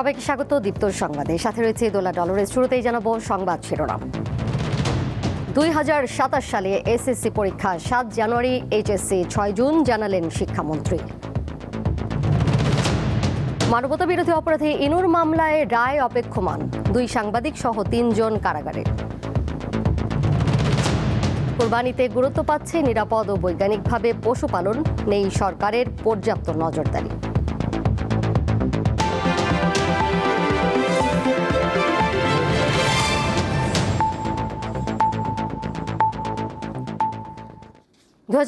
সবাইকে স্বাগত দীপ্তর সংবাদে। সাথে রয়েছে দোলা ডলরের। শুরুতেই জানাবো সংবাদ শিরোনাম। 2027 সালে এসএসসি পরীক্ষা 7 জানুয়ারি, এইচএসসি 6 জুন জানালেন শিক্ষামন্ত্রী। মানবতা বিরোধী অপরাধে ইনুর মামলায় রায় অপেক্ষমান, 2 সাংবাদিক সহ 3 জন কারাগারে। কোরবানিতে গুরুত্ব পাচ্ছে নিরাপদ ও বৈজ্ঞানিকভাবে পশুপালন, নেই সরকারের পর্যাপ্ত নজরদারি। দু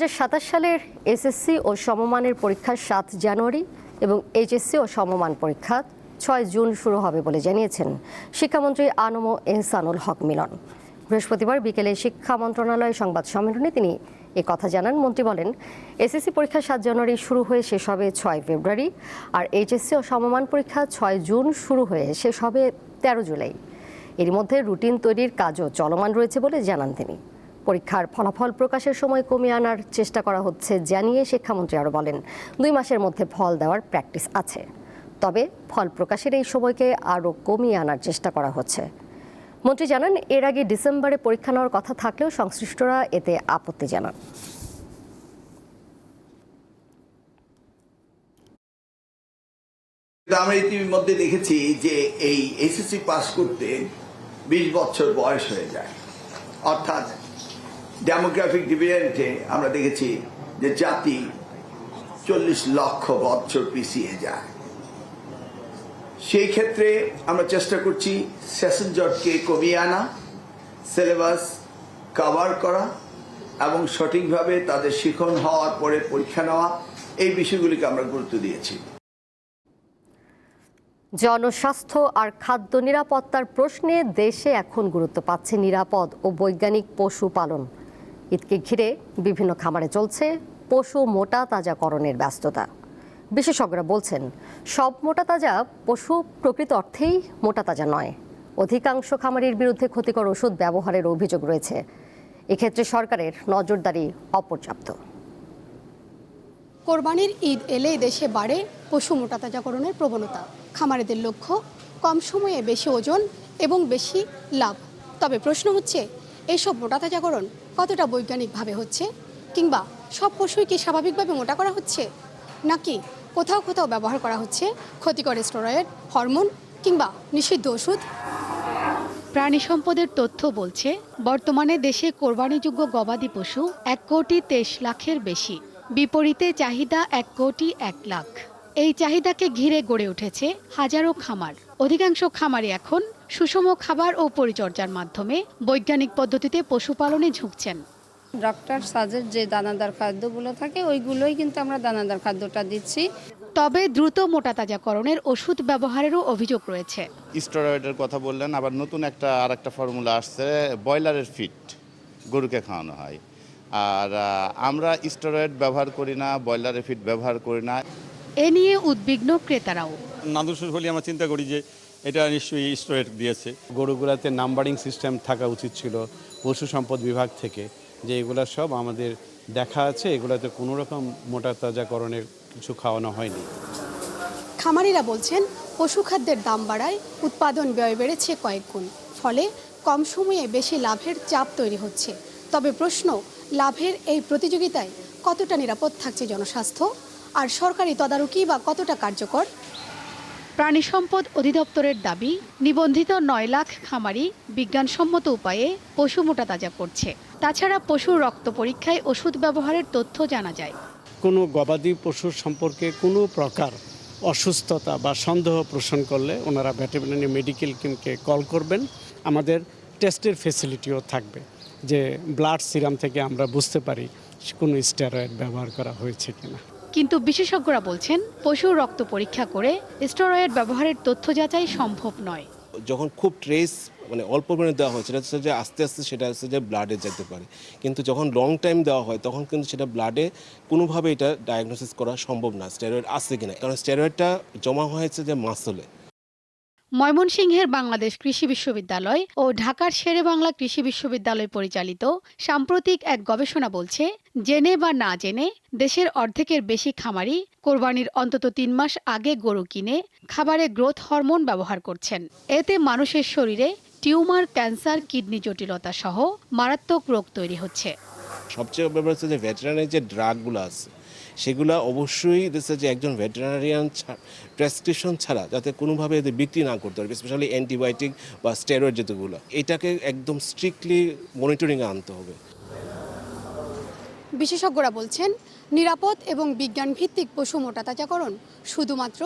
সালের এসএসসি ও সমমানের পরীক্ষা 7 জানুয়ারি এবং এইচএসসি ও সমমান পরীক্ষা 6 জুন শুরু হবে বলে জানিয়েছেন শিক্ষামন্ত্রী আনম এহসানুল হক মিলন। বৃহস্পতিবার বিকেলে শিক্ষা মন্ত্রণালয়ের সংবাদ সম্মেলনে তিনি এ কথা জানান। মন্ত্রী বলেন, এসএসসি পরীক্ষা 7 জানুয়ারি শুরু হয়ে শেষ হবে 6 ফেব্রুয়ারি, আর এইচএসসি ও সমমান পরীক্ষা 6 জুন শুরু হয়ে শেষ হবে 13 জুলাই। এর মধ্যে রুটিন তৈরির কাজও চলমান রয়েছে বলে জানান তিনি। পরীক্ষার ফলাফল প্রকাশের সময় কমিয়ে আনার চেষ্টা করা হচ্ছে জানিয়ে শিক্ষামন্ত্রী আরও বলেন, 2 মাসের মধ্যে ফল দেওয়ার প্র্যাকটিস আছে, তবে ফল প্রকাশের এই সময়কে আরও কমিয়ে আনার চেষ্টা করা হচ্ছে। মন্ত্রী জানান, এর আগে ডিসেম্বরে পরীক্ষা নেওয়ার কথা থাকলেও সংশ্লিষ্টরা এতে আপত্তি জানান। আমরা ইতিমধ্যে দেখেছি যে এই এসএসসি পাস করতে 20 বছর বয়স হয়ে যায়, অর্থাৎ ডেমোগ্রাফিক ডিভিডেন্টে আমরা দেখেছি যে জাতি 40 লক্ষ বছর পিছিয়ে যায়। সেই ক্ষেত্রে আমরা চেষ্টা করছি সেশন জটকে কমিয়ে আনা, সিলেবাস কভার করা এবং সঠিকভাবে তাদের শিখন হওয়ার পরে পরীক্ষা নেওয়া, এই বিষয়গুলিকে আমরা গুরুত্ব দিয়েছি। জনস্বাস্থ্য আর খাদ্য নিরাপত্তার প্রশ্নে দেশে এখন গুরুত্ব পাচ্ছে নিরাপদ ও বৈজ্ঞানিক পশুপালন। ঈদকে ঘিরে বিভিন্ন খামারে চলছে পশু মোটা তাজাকরণের ব্যস্ততা। বিশেষজ্ঞরা বলছেন, সব মোটা তাজা পশু প্রকৃত অর্থেই মোটা তাজা নয়। অধিকাংশ খামারির বিরুদ্ধে ক্ষতিকর ওষুধ ব্যবহারের অভিযোগ রয়েছে। এক্ষেত্রে সরকারের নজরদারি অপর্যাপ্ত। কোরবানির ঈদ এলেই দেশে বাড়ে পশু মোটা তাজাকরণের প্রবণতা। খামারিদের লক্ষ্য কম সময়ে বেশি ওজন এবং বেশি লাভ। তবে প্রশ্ন হচ্ছে, এইসব মোটা তাজাকরণ কতটা বৈজ্ঞানিকভাবে হচ্ছে, কিংবা সব পশুই কি স্বাভাবিকভাবে মোটা করা হচ্ছে, নাকি কোথাও কোথাও ব্যবহার করা হচ্ছে ক্ষতিকর স্টেরয়েড, হরমোন কিংবা নিষিদ্ধ ওষুধ। প্রাণী সম্পদের তথ্য বলছে, বর্তমানে দেশে কোরবানিযোগ্য গবাদি পশু 1,23,00,000-এর বেশি। বিপরীতে চাহিদা 1,01,00,000। এই চাহিদাকে ঘিরে গড়ে উঠেছে হাজারো খামার। অধিকাংশ খামারে এখন সুষম খাবার ও পরিচর্যার মাধ্যমে বৈজ্ঞানিক পদ্ধতিতে পশুপালনে ঝুঁকছেন। ডক্টর সাজের যে দানাদার খাদ্যগুলো থাকে ওইগুলোই কিন্তু আমরা দানাদার খাদ্যটা দিচ্ছি। তবে দ্রুত মোটা তাজাকরণের ওষুধ ব্যবহারেরও অভিযোগ রয়েছে। স্টেরয়েডের কথা বললেন, আবার নতুন আরেকটা ফর্মুলা আসছে, ব্রয়লারের ফিড গরুকে খাওয়ানো হয়। আর আমরা স্টেরয়েড ব্যবহার করি না, ব্রয়লারের ফিড ব্যবহার করি না। এ নিয়ে উদ্বিগ্ন ক্রেতারাও। নাদুস হলে আমরা চিন্তা করি যে এটা নিশ্চয়ই স্টেরয়েড দিয়েছে। গরুগুলাতে নাম্বারিং সিস্টেম থাকা উচিত ছিল পশু সম্পদ বিভাগ থেকে, যে এগুলা সব আমাদের দেখা আছে, এগুলাতে কোনো রকম মোটা তাজাকরণের কিছু খাওয়ানো হয়নি। খামারিরা বলছেন, পশু খাদ্যের দাম বাড়ায় উৎপাদন ব্যয় বেড়েছে কয়েক গুণ, ফলে কম সময়ে বেশি লাভের চাপ তৈরি হচ্ছে। তবে প্রশ্ন, লাভের এই প্রতিযোগিতায় কতটা নিরাপদ থাকছে জনস্বাস্থ্য, আর সরকারি তদারকি বা কতটা কার্যকর। প্রাণী সম্পদ অধিদপ্তরের দাবি, নিবন্ধিত 9 লাখ খামারি বিজ্ঞানসম্মত উপায়ে পশু মোটা তাজা করছে। তাছাড়া পশুর রক্ত পরীক্ষায় ওষুধ ব্যবহারের তথ্য জানা যায়। কোনো গবাদি পশুর সম্পর্কে কোনো প্রকার অসুস্থতা বা সন্দেহ পোষণ করলে ওনারা ভেটেরিনারি মেডিকেল টিমকে কল করবেন। আমাদের টেস্টের ফেসিলিটিও থাকবে, যে ব্লাড সিরাম থেকে আমরা বুঝতে পারি কোনো স্টেরয়েড ব্যবহার করা হয়েছে কিনা। কিন্তু বিশেষজ্ঞরা বলছেন, পশুর রক্ত পরীক্ষা করে স্টেরয়েড ব্যবহারের তথ্য যাচাই সম্ভব নয়। যখন খুব ট্রেস অল্প পরিমাণে দেওয়া হয়, সেটা হচ্ছে যে আস্তে আস্তে সেটা হচ্ছে যে ব্লাডে যেতে পারে। কিন্তু যখন লং টাইম দেওয়া হয় তখন কিন্তু সেটা ব্লাডে কোনোভাবে এটা ডায়াগনোসিস করা সম্ভব না স্টেরয়েড আছে কিনা, কারণ স্টেরয়েডটা জমা হয়েছে যে মাসলে। ময়মনসিংহের বাংলাদেশ কৃষি বিশ্ববিদ্যালয় ও ঢাকার শেরেবাংলা কৃষি বিশ্ববিদ্যালয় পরিচালিত সাম্প্রতিক এক গবেষণা বলছে, জেনে বা না জেনে দেশের অর্ধেকের বেশি খামারি কোরবানির অন্তত ৩ মাস আগে গরু কিনে খাবারে গ্রোথ হরমোন ব্যবহার করছেন। এতে মানুষের শরীরে টিউমার, ক্যান্সার, কিডনি জটিলতা সহ মারাত্মক রোগ তৈরি হচ্ছে। সবচেয়ে ব্যাপার হচ্ছে যে ভেটেরিনারি যে ড্রাগগুলো আছে সেগুলো অবশ্যই দেশে যে একজন ভেটেরিনারিয়ান প্রেসক্রিপশন ছাড়া যাতে কোনোভাবে এদের বিক্রি না করতে পারে, স্পেশালি অ্যান্টিবায়োটিক বা স্টেরয়েড যেগুলো, এটাকে একদম স্ট্রিক্টলি মনিটরিংয়ে আনতে হবে। বিশেষজ্ঞরা বলছেন, নিরাপদ এবং বিজ্ঞানভিত্তিক পশু মোটাতাজাকরণ শুধুমাত্র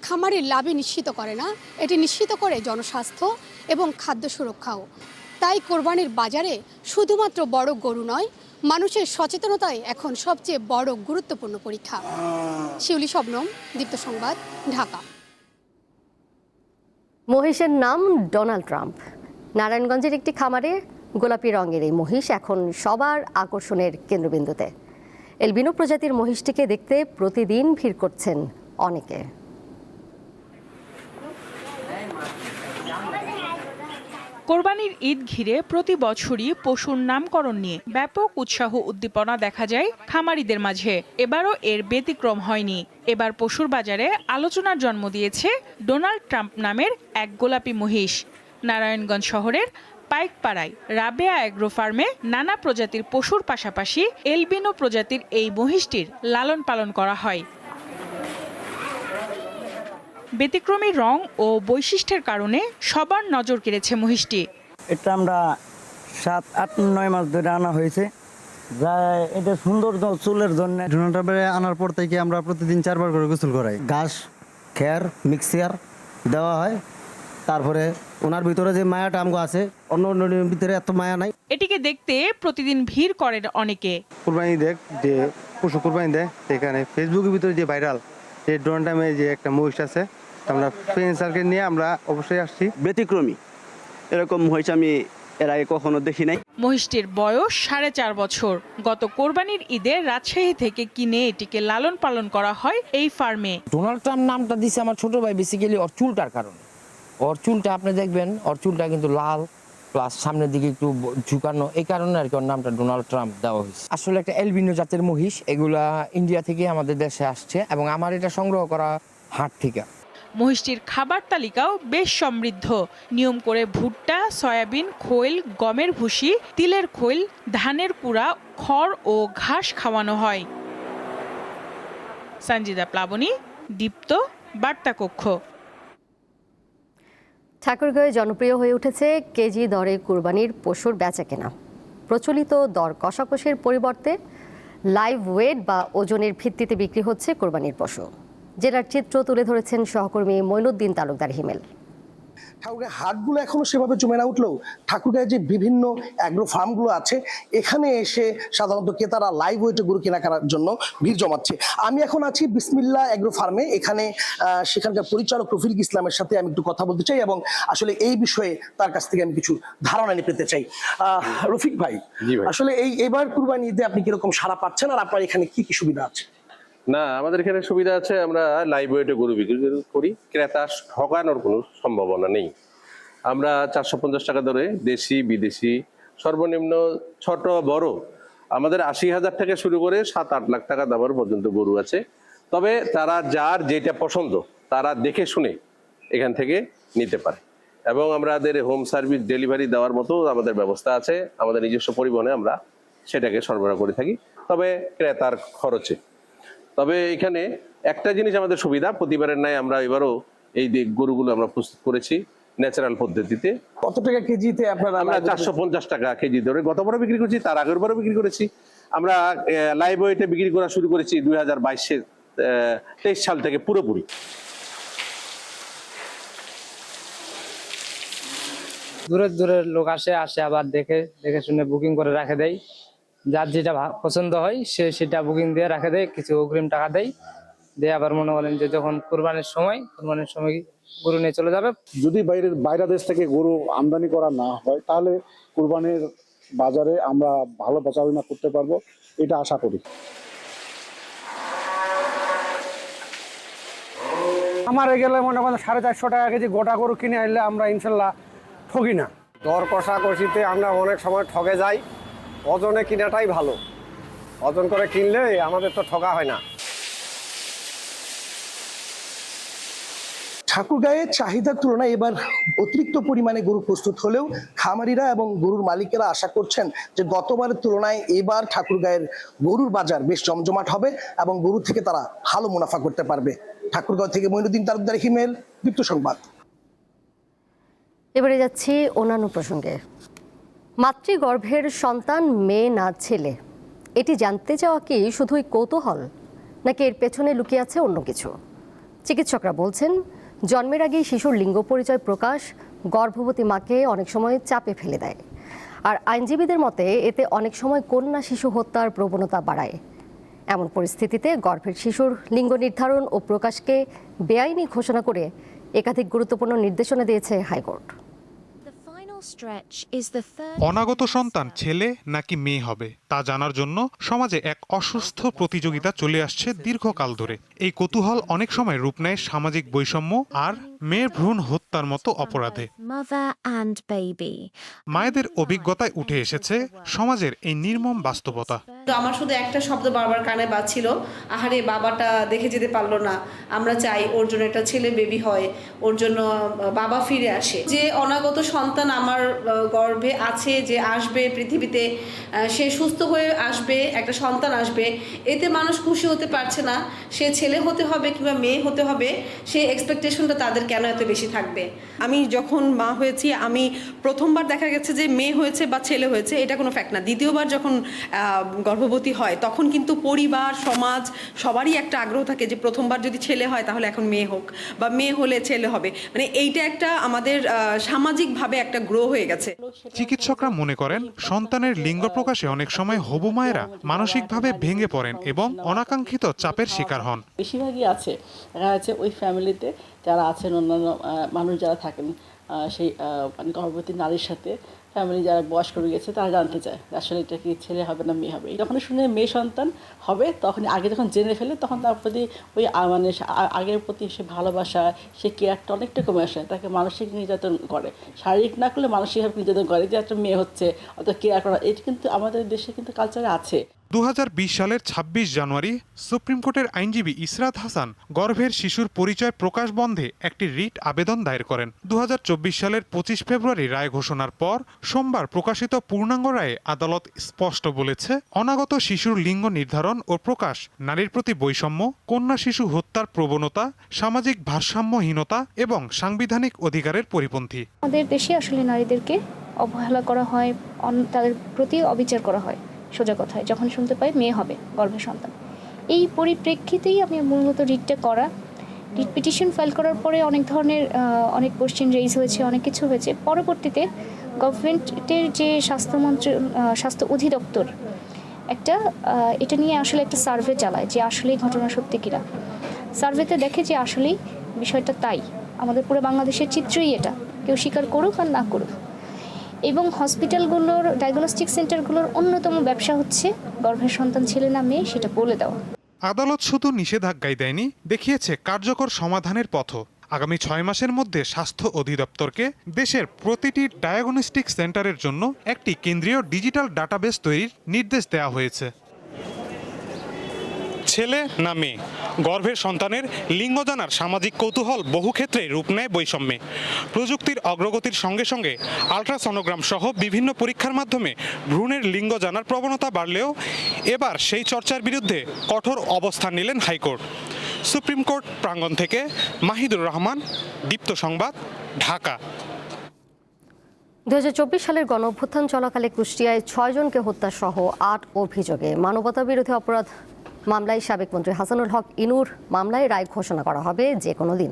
খামারের লাভই নিশ্চিত করে না, এটি নিশ্চিত করে জনস্বাস্থ্য এবং খাদ্য সুরক্ষাও। তাই কোরবানির বাজারে শুধুমাত্র বড় গরু নয়, মানুষের সচেতনতাই এখন সবচেয়ে বড় গুরুত্বপূর্ণ পরীক্ষা। শিউলি শবনম, দীপ্ত সংবাদ, ঢাকা। মহিষের নাম ডোনাল্ড ট্রাম্প। নারায়ণগঞ্জের একটি খামারে গোলাপি রঙের এই মহিষ এখন সবার আকর্ষণের কেন্দ্রবিন্দুতে। এলবিনো প্রজাতির মহিষটিকে দেখতে প্রতিদিন ভিড় করছেন অনেকে। কোরবানির ঈদ ঘিরে প্রতি বছরই পশুর নামকরণ নিয়ে ব্যাপক উৎসাহ উদ্দীপনা দেখা যায় খামারিদের মাঝে। এবারও এর ব্যতিক্রম হয়নি। এবার পশুর বাজারে আলোচনার জন্ম দিয়েছে ডোনাল্ড ট্রাম্প নামের এক গোলাপি মহিষ। নারায়ণগঞ্জ শহরের পাইকপাড়ায় রাবেয়া অ্যাগ্রো ফার্মে নানা প্রজাতির পশুর পাশাপাশি এলবিনো প্রজাতির এই মহিষটির লালন পালন করা হয়। ব্যতিক্রমী রং ও বৈশিষ্ট্যের কারণে সবার নজর কেড়েছে মহিষটি। এটা আমরা 7, 8, 9 মাস ধরে আনা হয়েছে, যা এটা সুন্দর চুলের জন্য। ডোনাল্ড ট্রাম্পে আনার পর থেকে আমরা প্রতিদিন 4 বার করে গোসল করাই। ঘাস, খের, মিক্সচার দেওয়া হয়। তারপরে ওনার ভিতরে যে মায়াটা আমগো আছে, অন্য ভিতরে এত মায়া নাই। এটিকে দেখতে প্রতিদিন ভিড় করেন অনেকে। কুরবানি দেখ যে পশু কুরবানি দেয়, সেখানে ফেসবুকের ভিতরে যে ভাইরাল যে ডোনাল্ড ট্রাম্পের যে একটা মহিষ আছে, আমরা ফ্রেন্ড সার্কেল নিয়ে আমরা অবশ্যই আসছি। ব্যতিক্রমী এরকম মহিষ আমি এর আগে কখনো দেখি নাই। মহিষটির বয়স 4.5 বছর। গত কোরবানির ঈদে রাজশাহী থেকে কিনে এটিকে লালন পালন করা হয় এই ফার্মে। ডোনাল্ড ট্রাম্প নামটা দিছে আমার ছোট ভাই, বেসিক্যালি ওর চুলটার কারণে। ওর চুলটা আপনি দেখবেন, ওর চুলটা কিন্তু লাল প্লাস সামনের দিকে একটু ঝুঁকানো, এই কারণে আর কি ওর নামটা ডোনাল্ড ট্রাম্প দেওয়া হয়েছে। আসলে একটা এলবিনো জাতের মহিষ, এগুলা ইন্ডিয়া থেকে আমাদের দেশে আসছে এবং আমার এটা সংগ্রহ করা হাট থেকে। মহিষটির খাবার তালিকাও বেশ সমৃদ্ধ। নিয়ম করে ভুট্টা, সয়াবিন, খৈল, গমের ভুসি, তিলের খৈল, ধানের কুড়া, খড় ও ঘাস খাওয়ানো হয়। সঞ্জিদা প্লাবনী, দীপ্ত, বার্তা কক্ষ। ঠাকুরগাঁয়ে জনপ্রিয় হয়ে উঠেছে কেজি দরে কুরবানির পশুর বেচাকেনা। প্রচলিত দর কষাকষির পরিবর্তে লাইভ ওয়েট বা ওজনের ভিত্তিতে বিক্রি হচ্ছে কোরবানির পশু। জেলার চিত্র তুলে ধরেছেন সহকর্মী মঈনুদ্দিন তালুকদার হিমেল। ঠাকুরগাঁয় হাটগুলো এখনো সেভাবে জমে না উঠলেও ঠাকুরগাঁয়ে যে বিভিন্ন অ্যাগ্রো ফার্মগুলো আছে, এখানে এসে সাধারণত ক্রেতারা লাইভ ওয়েটে গরু কেনা করার জন্য ভিড় জমাচ্ছে। আমি এখন আছি বিসমিল্লাহ অ্যাগ্রো ফার্মে। এখানে সেখানকার পরিচালক রফিক ইসলামের সাথে আমি একটু কথা বলতে চাই এবং আসলে এই বিষয়ে তার কাছ থেকে আমি কিছু ধারণা নিয়ে পেতে চাই। রফিক ভাই, আসলে এবার কুরবানি ঈদে আপনি কিরকম সাড়া পাচ্ছেন, আর আপনার এখানে কি কি সুবিধা আছে? না, আমাদের এখানে সুবিধা আছে, আমরা লাইভ ওয়েটে গরু বিক্রি করি, ক্রেতা ঠকানোর কোনো সম্ভাবনা নেই। আমরা 450 টাকা ধরে দেশি বিদেশি সর্বনিম্ন ছোট বড় আমাদের 80,000 থেকে শুরু করে 7-8 লাখ টাকা দামের পর্যন্ত গরু আছে। তবে তারা যার যেটা পছন্দ তারা দেখে শুনে এখান থেকে নিতে পারে এবং আমাদের হোম সার্ভিস ডেলিভারি দেওয়ার মতো আমাদের ব্যবস্থা আছে। আমাদের নিজস্ব পরিবহনে আমরা সেটাকে সরবরাহ করে থাকি, তবে ক্রেতার খরচে। তবে এখানে একটা জিনিস আমাদের সুবিধা, প্রতিবারের ন্যায় আমরা এবারও এই গরুগুলো আমরা প্রস্তুত করেছি ন্যাচারাল পদ্ধতিতে। কত টাকা কেজিতে আপনারা? আমরা 450 টাকা কেজি ধরে গতবারও বিক্রি করেছি, তার আগের বারও বিক্রি করেছি। আমরা লাইভ ওয়েটে বিক্রি করা শুরু করেছি 2023 সাল থেকে পুরোপুরি। দূরের দূরের লোক আসে আবার দেখে শুনে বুকিং করে রাখে দেয়। যার যেটা পছন্দ হয় সে সেটা বুকিং দিয়ে রাখে দেয়, কিছু অগ্রিম টাকা দেয়, দিয়ে আবার মনে বলেন যে যখন কোরবানির সময় গরু নিয়ে চলে যাবে। যদি বাইরের দেশ থেকে গরু আমদানি করা না হয়, তাহলে কোরবানির বাজারে আমরা ভালো বেচাকেনা করতে পারবো, এটা আশা করি। আমার গেলে মনে করেন 450 টাকা কেজি গোটা গরু কিনে আনলে আমরা ইনশাল্লাহ ঠকি না। দর কষাকষিতে আমরা অনেক সময় ঠকে যাই, ওজনে কিনাটাই ভালো, ওজন করে কিনলে আমাদের তো ঠকা হয় না। ঠাকুরগাঁয়ে চাহিদার তুলনায় এবার অতিরিক্ত পরিমাণে গরু প্রস্তুত হলেও খামারিরা এবং গরুর মালিকেরা আশা করছেন যে গতবারের তুলনায় এবার ঠাকুরগাঁয়ের গরুর বাজার বেশ জমজমাট হবে এবং গরু থেকে তারা ভালো মুনাফা করতে পারবে। ঠাকুরগাঁও থেকে মঈনুদ্দিন তালুকদার, হিমেল, দীপ্ত সংবাদ। এবারে যাচ্ছি অন্যান্য প্রসঙ্গে। মাতৃগর্ভের সন্তান মেয়ে না ছেলে, এটি জানতে চাওয়া কি শুধুই কৌতূহল, নাকি এর পেছনে লুকিয়ে আছে অন্য কিছু? চিকিৎসকরা বলছেন, জন্মের আগেই শিশুর লিঙ্গ পরিচয় প্রকাশ গর্ভবতী মাকে অনেক সময় চাপে ফেলে দেয়। আর আইনজীবীদের মতে এতে অনেক সময় কন্যা শিশু হত্যার প্রবণতা বাড়ায়। এমন পরিস্থিতিতে গর্ভের শিশুর লিঙ্গ নির্ধারণ ও প্রকাশকে বেআইনি ঘোষণা করে একাধিক গুরুত্বপূর্ণ নির্দেশনা দিয়েছে হাইকোর্ট। অনাগত সন্তান ছেলে নাকি মেয়ে হবে তা জানার জন্য সমাজে এক অসুস্থ প্রতিযোগিতা চলে আসছে দীর্ঘকাল ধরে। এই কৌতূহল অনেক সময় রূপ নেয় সামাজিক বৈষম্য আর মেয়ের ভ্রূণ হত্যার মতো অপরাধে। মায়েদের অভিজ্ঞতায় উঠে এসেছে সমাজের এই নির্মম বাস্তবতা। আমার শুধু একটা শব্দ বারবার কানে বাজছিল, আহারে বাবাটা দেখে যেতে পারলো না, আমরা চাই ওর জন্য একটা ছেলে বেবি হয়, ওর জন্য বাবা ফিরে আসে। যে অনাগত সন্তান আমার গর্ভে আছে, যে আসবে পৃথিবীতে, সে সুস্থ হয়ে আসবে, একটা সন্তান আসবে, এতে মানুষ খুশি হতে পারছে না। সে ছেলে হতে হবে কিংবা মেয়ে হতে হবে, সেই এক্সপেকটেশনটা তাদের কেন এত বেশি থাকবে? আমি যখন মা হয়েছি, আমি প্রথমবার দেখা গেছে যে মেয়ে হয়েছে বা ছেলে হয়েছে, এটা কোনো ফ্যাক্ট না। দ্বিতীয়বার যখন গর্ভবতী হয় তখন কিন্তু পরিবার, সমাজ সবারই একটা আগ্রহ থাকে যে প্রথমবার যদি ছেলে হয় তাহলে এখন মেয়ে হোক, বা মেয়ে হলে ছেলে হবে। মানে এইটা একটা আমাদের সামাজিকভাবে একটা গ্রো হয়ে গেছে। চিকিৎসকরা মনে করেন, সন্তানের লিঙ্গ প্রকাশে অনেক সময় হবু মায়েরা মানসিকভাবে ভেঙে পড়েন এবং অনাকাঙ্ক্ষিত চাপের শিকার হন। বেশিরভাগই আছে, দেখা যাচ্ছে ওই ফ্যামিলিতে যারা আছেন, অন্যান্য মানুষ যারা থাকেন, সেই মানে গর্ভবতী নারীর সাথে ফ্যামিলি যারা বয়স্ক রয়ে গেছে তারা জানতে চায় আসলে এটা কি ছেলে হবে না মেয়ে হবে। যখন শুনে মেয়ে সন্তান হবে, তখন আগে যখন জেনে ফেলে তখন তার প্রতি ওই মানে আগের প্রতি সে ভালোবাসা, সে কেয়ারটা অনেকটা কমে আসে। তাকে মানসিক নির্যাতন করে, শারীরিক না করলে মানসিকভাবে নির্যাতন করে, যে একটা মেয়ে হচ্ছে অত কেয়ার করা। এটা কিন্তু আমাদের দেশে কিন্তু কালচারে আছে। 2020 সালের 26 জানুয়ারি সুপ্রিম কোর্টের আইনজীবী ইসরাত হাসান গর্ভের শিশুর পরিচয় প্রকাশ বন্ধে একটি রিট আবেদন দায়ের করেন। 2024 সালের 25 ফেব্রুয়ারি রায় ঘোষণার পর সোমবার প্রকাশিত পূর্ণাঙ্গ রায়ে আদালত স্পষ্ট বলেছে, অনাগত শিশুর লিঙ্গ নির্ধারণ ও প্রকাশ নারীর প্রতি বৈষম্য, কন্যা শিশু হত্যার প্রবণতা, সামাজিক ভারসাম্যহীনতা এবং সাংবিধানিক অধিকারের পরিপন্থী। আমাদের দেশে আসলে নারীদেরকে অবহেলা করা হয়, তাদের প্রতি অবিচার করা হয়। সোজা কথায় যখন শুনতে পাই মেয়ে হবে, গর্ভের সন্তান, এই পরিপ্রেক্ষিতেই আমি মূলত রিটটা করা। রিট পিটিশন ফাইল করার পরে অনেক ধরনের অনেক কোশ্চেন রেইজ হয়েছে, অনেক কিছু হয়েছে। পরবর্তীতে গভর্নমেন্টের যে স্বাস্থ্য অধিদপ্তর একটা এটা নিয়ে আসলে একটা সার্ভে চালায় যে আসলেই ঘটনা সত্যি কিনা। সার্ভেতে দেখে যে আসলেই বিষয়টা তাই, আমাদের পুরো বাংলাদেশের চিত্রই এটা, কেউ স্বীকার করুক আর না করুক। এবং হসপিটালগুলোর, ডায়াগনস্টিক সেন্টারগুলোর অন্যতম ব্যবসা হচ্ছে গর্ভের সন্তান ছেলে না মেয়ে সেটা বলে দেওয়া। আদালত শুধু নিষেধাজ্ঞাই দেয়নি, দেখিয়েছে কার্যকর সমাধানের পথও। আগামী 6 মাসের মধ্যে স্বাস্থ্য অধিদপ্তরকে দেশের প্রতিটি ডায়াগনস্টিক সেন্টারের জন্য একটি কেন্দ্রীয় ডিজিটাল ডাটাবেস তৈরির নির্দেশ দেওয়া হয়েছে। ছেলে না মেয়ে, গর্ভের সন্তানের লিঙ্গ জানার সামাজিক কৌতূহল বহু ক্ষেত্রে রূপ নেয় বৈষম্যে। প্রযুক্তির অগ্রগতির সঙ্গে সঙ্গে আল্ট্রাসনোগ্রাম সহ বিভিন্ন পরীক্ষার মাধ্যমে ভ্রূণের লিঙ্গ জানার প্রবণতা বাড়লেও এবার সেই চর্চার বিরুদ্ধে কঠোর অবস্থান নিলেন হাইকোর্ট। সুপ্রিম কোর্ট প্রাঙ্গণ থেকে মাহিদুর রহমান, দীপ্ত সংবাদ, ঢাকা। 2024 সালের গণঅভ্যুত্থান চলাকালে কুষ্টিয়ায় 6 জনকে হত্যা সহ 8 অভিযোগে মানবতা বিরোধী অপরাধ মামলায় সাবেক মন্ত্রী হাসানুল হক ইনুর মামলায় রায় ঘোষণা করা হবে যে কোনো দিন।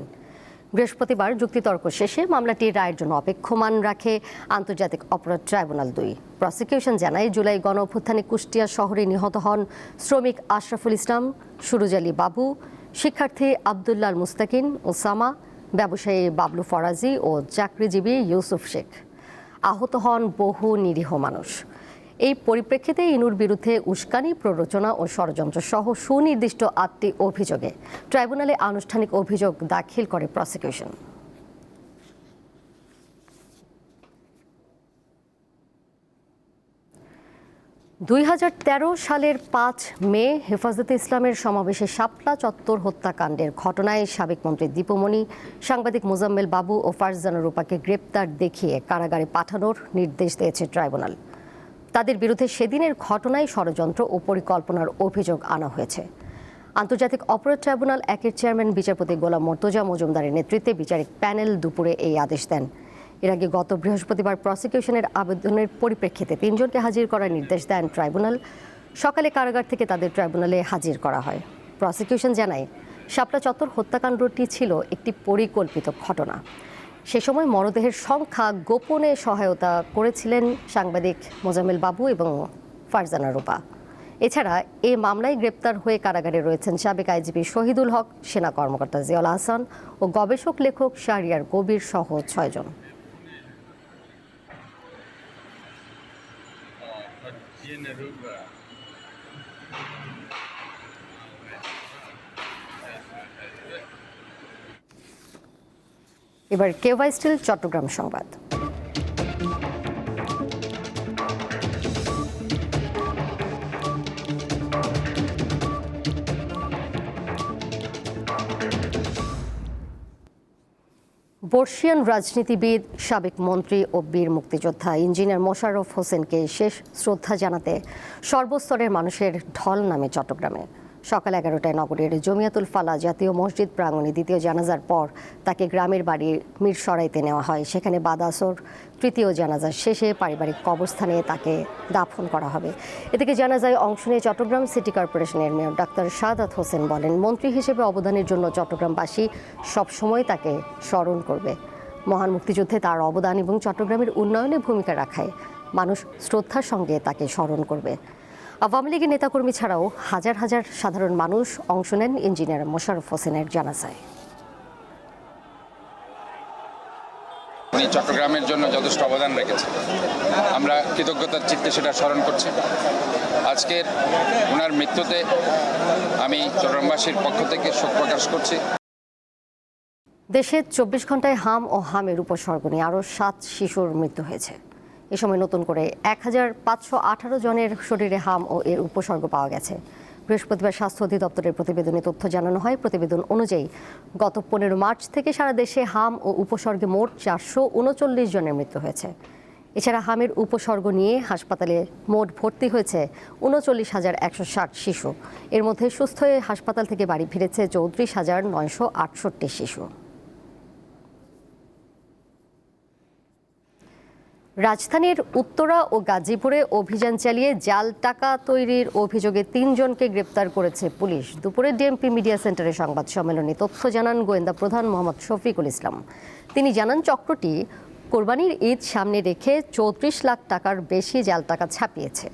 বৃহস্পতিবার যুক্তিতর্ক শেষে মামলাটির রায়ের জন্য অপেক্ষমান রাখে আন্তর্জাতিক অপরাধ ট্রাইব্যুনাল 2। প্রসিকিউশন জানায়, জুলাই গণঅভ্যুত্থানে কুষ্টিয়া শহরে নিহত হন শ্রমিক আশরাফুল ইসলাম, সুরুজ আলী বাবু, শিক্ষার্থী আবদুল্লাহ মুস্তাকিন, ওসামা, ব্যবসায়ী বাবলু ফরাজি ও চাকরিজীবী ইউসুফ শেখ। আহত হন বহু নিরীহ মানুষ। এই পরিপ্রেক্ষিতে ইনুর বিরুদ্ধে উস্কানি, প্ররোচনা ও ষড়যন্ত্র সহ সুনির্দিষ্ট 8টি অভিযোগে ট্রাইব্যুনালে আনুষ্ঠানিক অভিযোগ দাখিল করে প্রসিকিউশন। সালের 5 মে হেফাজতে ইসলামের সমাবেশে শাপলা চত্বর হত্যাকাণ্ডের ঘটনায় সাবেক মন্ত্রী দীপুমণি, সাংবাদিক মোজাম্মেল বাবু ও ফারজানা রূপাকে গ্রেপ্তার দেখিয়ে কারাগারে পাঠানোর নির্দেশ দিয়েছে ট্রাইব্যুনাল। তাদের বিরুদ্ধে সেদিনের ঘটনায় ষড়যন্ত্র ও পরিকল্পনার অভিযোগ আনা হয়েছে। আন্তর্জাতিক অপরাধ ট্রাইব্যুনাল 1-এর চেয়ারম্যান বিচারপতি গোলাম মর্তুজা মজুমদারের নেতৃত্বে বিচারিক প্যানেল দুপুরে এই আদেশ দেন। এর আগে গত বৃহস্পতিবার প্রসিকিউশনের আবেদনের পরিপ্রেক্ষিতে 3 জনকে হাজির করার নির্দেশ দেন ট্রাইব্যুনাল। সকালে কারাগার থেকে তাদের ট্রাইব্যুনালে হাজির করা হয়। প্রসিকিউশন জানায়, শাপলা চত্বর হত্যাকাণ্ডটি ছিল একটি পরিকল্পিত ঘটনা। সে সময় মরদেহের সংখ্যা গোপনে সহায়তা করেছিলেন সাংবাদিক মোজাম্মেল বাবু এবং ফারজানা রূপা। এছাড়া এই মামলায় গ্রেপ্তার হয়ে কারাগারে রয়েছেন সাবেক আইজিপি শহীদুল হক, সেনা কর্মকর্তা জিয়াউল আহসান ও গবেষক লেখক শাহরিয়ার কবির সহ 6 জন। এবার কেওয়াই স্টিল চট্টগ্রাম সংবাদ। বর্ষিয়ান রাজনীতিবিদ, সাবেক মন্ত্রী ও বীর মুক্তিযোদ্ধা ইঞ্জিনিয়ার মোশাররফ হোসেনকে শেষ শ্রদ্ধা জানাতে সর্বস্তরের মানুষের ঢল নামে চট্টগ্রামে। সকাল 11টায় নগরীর জমিয়াতুল ফালা জাতীয় মসজিদ প্রাঙ্গণে দ্বিতীয় জানাজার পর তাকে গ্রামের বাড়ি মিরসরাইতে নেওয়া হয়। সেখানে বাদ আসর তৃতীয় জানাজার শেষে পারিবারিক কবরস্থানে তাকে দাফন করা হবে। এ থেকে জানাজায় অংশ নিয়ে চট্টগ্রাম সিটি কর্পোরেশনের মেয়র ডাক্তার শাহাদাত হোসেন বলেন, মন্ত্রী হিসেবে অবদানের জন্য চট্টগ্রামবাসী সবসময় তাকে স্মরণ করবে। মহান মুক্তিযুদ্ধে তার অবদান এবং চট্টগ্রামের উন্নয়নে ভূমিকা রাখায় মানুষ শ্রদ্ধার সঙ্গে তাকে স্মরণ করবে। আওয়ামী লীগের নেতাকর্মী ছাড়াও হাজার হাজার সাধারণ মানুষ অংশ নেন ইঞ্জিনিয়ার মোশাররফ হোসেনের জানাজায়। উনি চট্টগ্রামের জন্য যথেষ্ট অবদান রেখেছেন, আমরা কৃতজ্ঞতার চিত্তে সেটা স্মরণ করছি। আজকের ওনার মৃত্যুতে আমি চট্টগ্রামবাসীর পক্ষ থেকে শোক প্রকাশ করছি। দেশে 24 ঘন্টায় হাম ও হামের উপসর্গ নিয়ে আরও 7 শিশুর মৃত্যু হয়েছে। এ সময় নতুন করে 1518 জনের শরীরে হাম ও এর উপসর্গ পাওয়া গেছে। বৃহস্পতিবার স্বাস্থ্য অধিদপ্তরের প্রতিবেদনে তথ্য জানানো হয়। প্রতিবেদন অনুযায়ী গত 15 মার্চ থেকে সারা দেশে হাম ও উপসর্গে মোট 439 জনের মৃত্যু হয়েছে। এছাড়া হামের উপসর্গ নিয়ে হাসপাতালে মোট ভর্তি হয়েছে 39,160 শিশু। এর মধ্যে সুস্থ হয়ে হাসপাতাল থেকে বাড়ি ফিরেছে 34,968 শিশু। রাজধানীর উত্তরা ও গাজীপুরে অভিযান চালিয়ে জাল টাকা তৈরির অভিযোগে 3 জনকে গ্রেপ্তার করেছে পুলিশ। দুপুরে ডিএমপি মিডিয়া সেন্টারে সংবাদ সম্মেলনে তথ্য জানান গোয়েন্দা প্রধান মোহাম্মদ শফিকুল ইসলাম। তিনি জানান, চক্রটি কোরবানির ঈদ সামনে রেখে 34 লাখ টাকার বেশি জাল টাকা ছাপিয়েছে।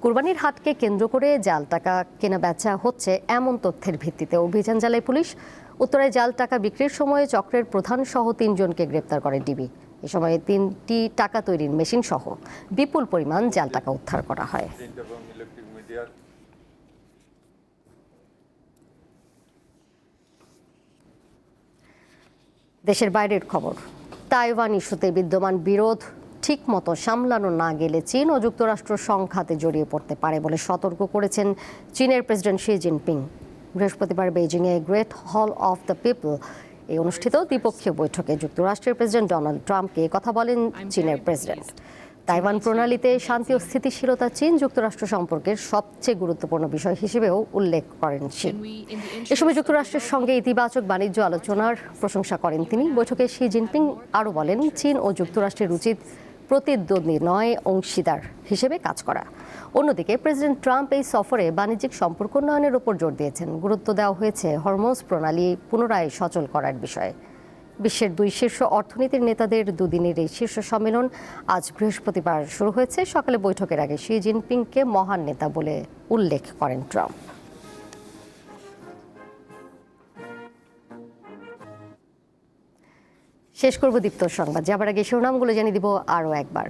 কোরবানির হাটকে কেন্দ্র করে জাল টাকা কেনা বেচা হচ্ছে এমন তথ্যের ভিত্তিতে অভিযান চালায় পুলিশ। উত্তরায় জাল টাকা বিক্রির সময় চক্রের প্রধান সহ 3 জনকে গ্রেপ্তার করে ডিবি। এ সময় 3টি টাকা তৈরির মেশিন সহ বিপুল পরিমাণ জাল টাকা উদ্ধার করা হয়। দেশের বাইরের খবর। তাইওয়ান ইস্যুতে বিদ্যমান বিরোধ ঠিকমতো সামলানো না গেলে চীন ও যুক্তরাষ্ট্র সংঘাতে জড়িয়ে পড়তে পারে বলে সতর্ক করেছেন চীনের প্রেসিডেন্ট শি জিনপিং। বৃহস্পতিবার বেইজিংয়ে great hall of the people এই অনুষ্ঠিত দ্বিপক্ষীয় বৈঠকে যুক্তরাষ্ট্রের প্রেসিডেন্ট ডোনাল্ড ট্রাম্পকে কথা বলেন চীনের প্রেসিডেন্ট। তাইওয়ান প্রণালীতে শান্তি ও স্থিতিশীলতা চীন যুক্তরাষ্ট্র সম্পর্কের সবচেয়ে গুরুত্বপূর্ণ বিষয় হিসেবেও উল্লেখ করেন শি। এ সময় যুক্তরাষ্ট্রের সঙ্গে ইতিবাচক বাণিজ্য আলোচনার প্রশংসা করেন তিনি। বৈঠকে শি জিনপিং আরও বলেন, চীন ও যুক্তরাষ্ট্রের উচিত প্রতিদ্বন্দ্বী নয়, অংশীদার হিসেবে কাজ করা। অন্যদিকে প্রেসিডেন্ট ট্রাম্প এই সফরে বাণিজ্যিক সম্পর্ক উন্নয়নের উপর জোর দিয়েছেন। গুরুত্ব দেওয়া হয়েছে হরমুজ প্রণালী পুনরায় সচল করার বিষয়ে। বিশ্বের 2 শীর্ষ অর্থনীতির নেতাদের দুদিনের এই শীর্ষ সম্মেলন আজ বৃহস্পতিবার শুরু হয়েছে। সকালে বৈঠকের আগে শি জিনপিংকে মহান নেতা বলে উল্লেখ করেন ট্রাম্প। শেষ করব দীপ্ত সংবাদ। যাবার আগে শিরোনামগুলো জানিয়ে দিব আরও একবার।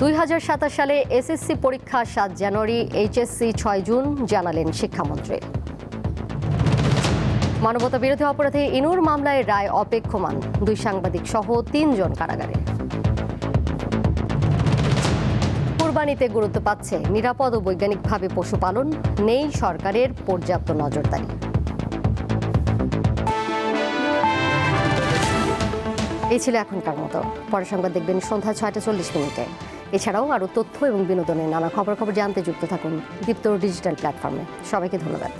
2027 সালে এসএসসি পরীক্ষা 7 জানুয়ারি, এইচএসসি 6 জুন জানালেন শিক্ষামন্ত্রী। মানবতা বিরোধী অপরাধে ইনুর মামলায় রায় অপেক্ষমান, 2 সাংবাদিক সহ 3 জন কারাগারে। কুরবানিতে গুরুত্ব পাচ্ছে নিরাপদ ও বৈজ্ঞানিকভাবে পশুপালন, নেই সরকারের পর্যাপ্ত নজরদারি। এই ছিল এখনকার মতো। পরের সংবাদ দেখবেন সন্ধ্যা 6:40 এছাড়াও আরও তথ্য এবং বিনোদনের নানা খবর জানতে যুক্ত থাকুন দীপ্ত ডিজিটাল প্ল্যাটফর্মে। সবাইকে ধন্যবাদ।